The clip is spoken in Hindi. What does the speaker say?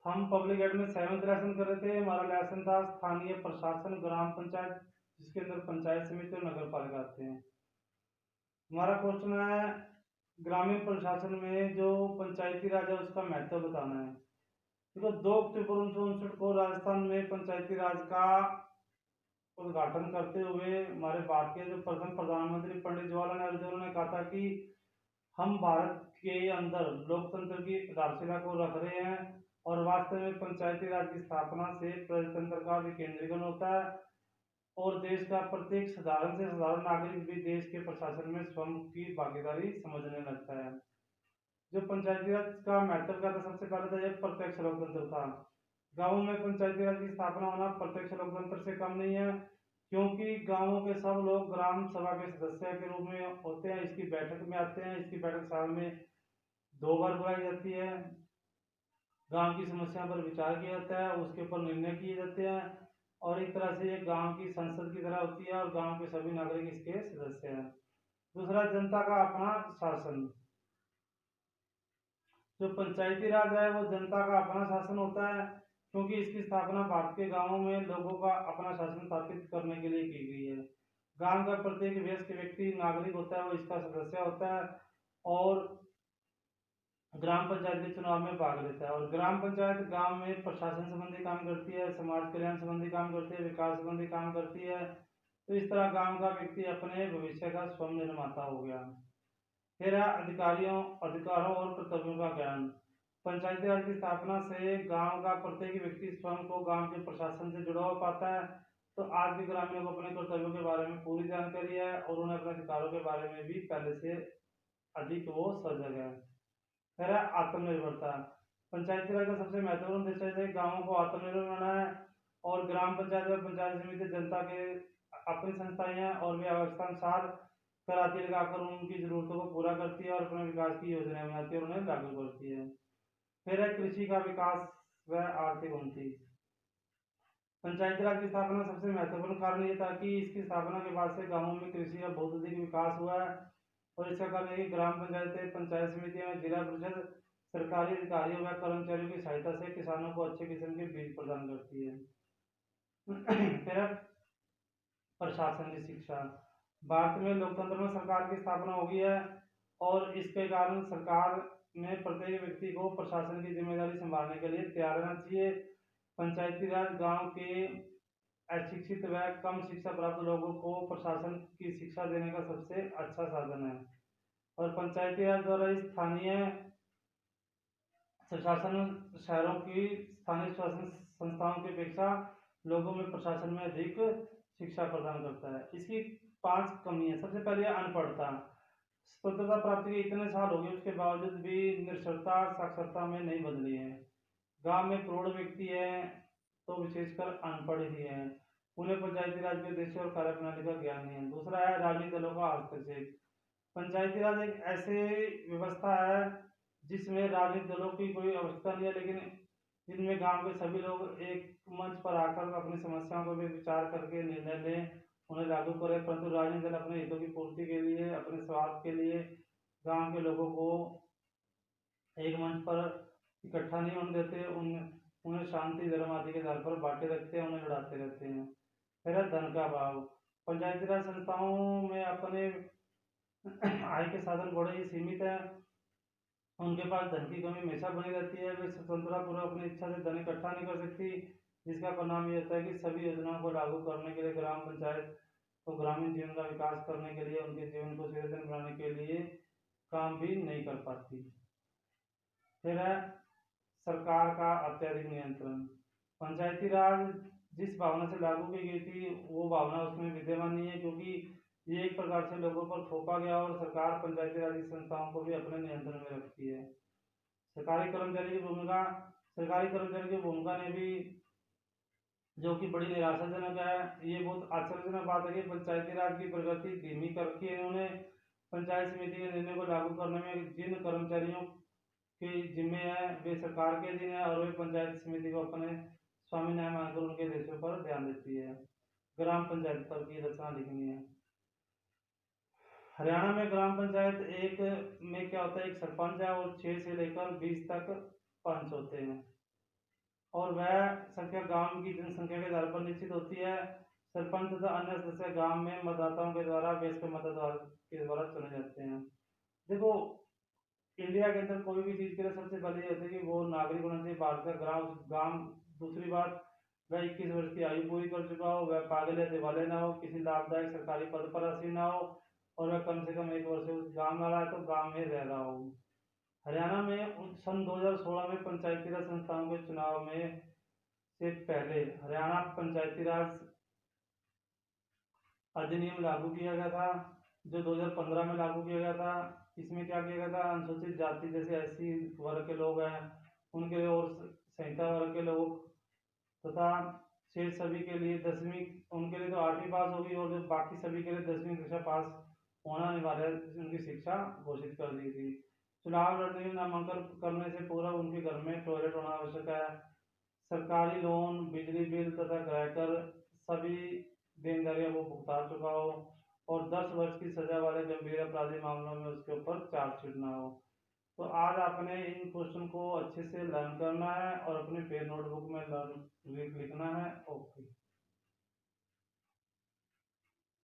हम पब्लिक एड में 7th लेसन कर रहे थे। हमारा लेसन था स्थानीय प्रशासन ग्राम पंचायत, जिसके अंदर पंचायत समिति और नगर पालिका आते हैं। हमारा क्वेश्चन है ग्रामीण प्रशासन में जो पंचायती राज है उसका महत्व बताना है। देखो 2 अक्टूबर 1959 को राजस्थान में पंचायती राज का उद्घाटन करते हुए हमारे भारत के जो प्रथम प्रधानमंत्री पंडित जवाहरलाल नेहरू जी ने कहा था कि हम भारत के अंदर लोकतंत्र की आधारशिला को रख रहे हैं और वास्तव में पंचायती राज की स्थापना से प्रजातंत्र का विकेंद्रीकरण होता है और देश का प्रत्येक साधारण से साधारण नागरिक भी देश के प्रशासन में स्वयं की भागीदारी समझने लगता है। जो पंचायती राज का महत्व का था, सबसे पहले तो यह प्रत्यक्ष लोकतंत्र था। गांवों में पंचायती राज की स्थापना होना प्रत्यक्ष लोकतंत्र से कम नहीं है, क्योंकि गांवों के सब लोग ग्राम सभा के सदस्य के रूप में होते हैं, इसकी बैठक में आते हैं। इसकी बैठक साल में 2 बार बुलाई जाती है। गांव की समस्या पर विचार किया जाता है, उसके ऊपर निर्णय किए जाते हैं और एक तरह से ये गांव की संसद की तरह होती है और गांव के सभी नागरिक इसके सदस्य हैं। दूसरा, जनता का अपना शासन। जो पंचायती राज है वो जनता का अपना शासन होता है, क्योंकि इसकी स्थापना भारत के गांवों में लोगों का अपना शासन स्थापित करने के लिए की गई है। गांव का प्रत्येक वयस्क व्यक्ति नागरिक होता है, वो इसका सदस्य होता है और ग्राम पंचायत के चुनाव में भाग लेता है। और ग्राम पंचायत गांव में प्रशासन संबंधी काम करती है, समाज कल्याण संबंधी काम करती है, विकास संबंधी काम करती है। तो इस तरह गांव का व्यक्ति अपने भविष्य का स्वयं निर्माता हो गया। फिर है अधिकारों और कर्तव्यों का ज्ञान। पंचायती राज की स्थापना से गांव का प्रत्येक व्यक्ति स्वयं को गांव के प्रशासन से जुड़ा हो पाता है। तो आज के ग्रामीणों को अपने कर्तव्यों के बारे में पूरी जानकारी है और उन्हें अपने अधिकारों के बारे में भी पहले से अधिक वो सजग है। फिर है आत्मनिर्भरता। पंचायती राज का सबसे महत्वपूर्ण उद्देश्य है गांवों को आत्मनिर्भर बनाना है और ग्राम पंचायत और पंचायत समिति जनता के अपनी संस्थाएं हैं और वे आवश्यकतानुसार कराती लगाकर उनकी जरूरतों को पूरा करती है और अपने विकास की योजनाएं बनाती है और उन्हें लागू करती है। फिर है कृषि का विकास व आर्थिक उन्नति। पंचायती राज की स्थापना सबसे महत्वपूर्ण कारण ये था कि इसकी स्थापना के बाद से गांवों में कृषि का बहुत अधिक विकास हुआ है और इसका कारण है कि ग्राम पंचायतें, पंचायत समितियां, जिला परिषद सरकारी अधिकारियों व कर्मचारियों की सहायता से किसानों को अच्छे किस्म के बीज प्रदान करती है। फिर प्रशासन की शिक्षा। भारत में लोकतंत्र में सरकार की स्थापना हो गई है और इसके कारण सरकार में प्रत्येक व्यक्ति को प्रशासन की जिम्मेदारी संभालने के लिए तैयार रहना चाहिए। पंचायती राज गांव के अशिक्षित व कम शिक्षा प्राप्त लोगों को प्रशासन की शिक्षा देने का सबसे अच्छा साधन है और पंचायती राज द्वारा स्थानीय प्रशासन शहरों की स्थानीय शासन संस्थाओं की अपेक्षा लोगों में प्रशासन में अधिक शिक्षा प्रदान करता है। इसकी 5 कमियां। सबसे पहले अनपढ़ता। स्वतंत्रता प्राप्ति के इतने साल हो गए, उसके बावजूद भी निरक्षरता साक्षरता में नहीं बदली है। गांव में करोड़ व्यक्ति हैं तो विशेषकर अनपढ़ ही हैं, उन्हें पंचायती राज के उद्देश्य और कार्यप्रणाली का ज्ञान नहीं है। दूसरा है राजनीतिक दलों का हस्तक्षेप। पंचायती राज एक ऐसी व्यवस्था है जिसमें राजनीतिक दलों की कोई आवश्यकता नहीं है, लेकिन जिनमें गांव के सभी लोग एक मंच पर आकर अपनी समस्याओं को भी विचार करके निर्णय लें, उन्हें लागू करें। परंतु राजनीतिक दल अपने हितों की पूर्ति के लिए, अपने स्वार्थ के लिए गांव के लोगों को एक मंच पर इकट्ठा नहीं होने देते, उन्हें शांति धर्म आदि के आधार पर बांटे रखते हैं, उन्हें लड़ाते रहते हैं। फिर है धन का अभाव। पंचायती राज संस्थाओं में अपने आय के साधन बड़े ही सीमित है, उनके पास धन की कमी हमेशा बनी रहती है, वे स्वतंत्रता पूर्वक अपनी इच्छा से धन इकट्ठा नहीं कर सकती, जिसका परिणाम ये होता है कि सभी योजनाओं को लागू करने के लिए ग्राम पंचायत को ग्रामीण जीवन का विकास करने के लिए, उनके जीवन को सुदृढ़ बनाने के लिए काम भी नहीं कर पाती। फिर है सरकार का अत्यधिक नियंत्रण। पंचायती राज जिस भावना से लागू की गई थी वो भावना उसमें विद्यमान नहीं है, क्योंकि ये एक प्रकार से लोगों पर थोपा गया और सरकार पंचायती राज की संस्थाओं को भी अपने नियंत्रण में रखती है। सरकारी कर्मचारी की भूमिका। सरकारी कर्मचारी की भूमिका ने भी, जो कि बड़ी निराशाजनक है, ये बहुत आश्चर्यजनक बात है कि पंचायती राज की प्रगति धीमी कर रखी है इन्होंने। पंचायत समिति के निर्णय को लागू करने में जिन कर्मचारियों के जिम्मे है वे सरकार के अधीन है और वे पंचायत समिति को अपने स्वामी न्याय मानकर उनके देशों पर ध्यान देती है। ग्राम पंचायत पर की रचना लिखनी है। हरियाणा में ग्राम पंचायत एक में क्या होता है, एक सरपंच है और 6 से लेकर 20 तक पंच होते हैं। और वह संख्या गांव की जनसंख्या के आधार पर निश्चित होती है। सरपंच तथा अन्य सदस्य गांव में मतदाताओं के द्वारा वयस्क मतदाता के द्वारा चुने जाते हैं। देखो, इंडिया के अंदर कोई भी चीज के लिए सबसे पहले ये होता है कि वो नागरिक होना चाहिए भारत का ग्राम गांव। दूसरी बात, वह 21 वर्ष की आयु पूरी कर चुका हो, वह पागल या दिवाले ना हो, किसी लाभदायक सरकारी पद पर आसीन ना हो, और वह कम से कम 1 वर्ष से उस गांव में रहा है तो गांव में रह रहा हो। हरियाणा में सन 2016 में पंचायती राज संस्थाओं के चुनाव में से पहले हरियाणा पंचायती राज अधिनियम लागू किया गया था, जो 2015 में लागू किया गया था। इसमें क्या किया गया था, अनुसूचित जाति जैसे एससी वर्ग के लोग हैं उनके लिए, और संहिता वर्ग के लोग तथा शेष सभी के लिए 10वीं, उनके लिए तो 8वीं पास होगी, और जो बाकी सभी के लिए 10वीं कक्षा पास होना अनिवार्य है, उनकी शिक्षा घोषित कर दी थी। चुनाव लड़ने में नामांकन करने से पूर्व उनके घर में टॉयलेट होना आवश्यक है। सरकारी लोन, बिजली बिल तथा गृह कर सभी देनदारियों को भुगता चुका हो, और 10 वर्ष की सजा वाले गंभीर अपराधी मामलों में उसके ऊपर चार्जशीट ना हो। तो आज आपने इन क्वेश्चन को अच्छे से लर्न करना है और अपने पेन नोटबुक में लर्न लिखना है। ओके।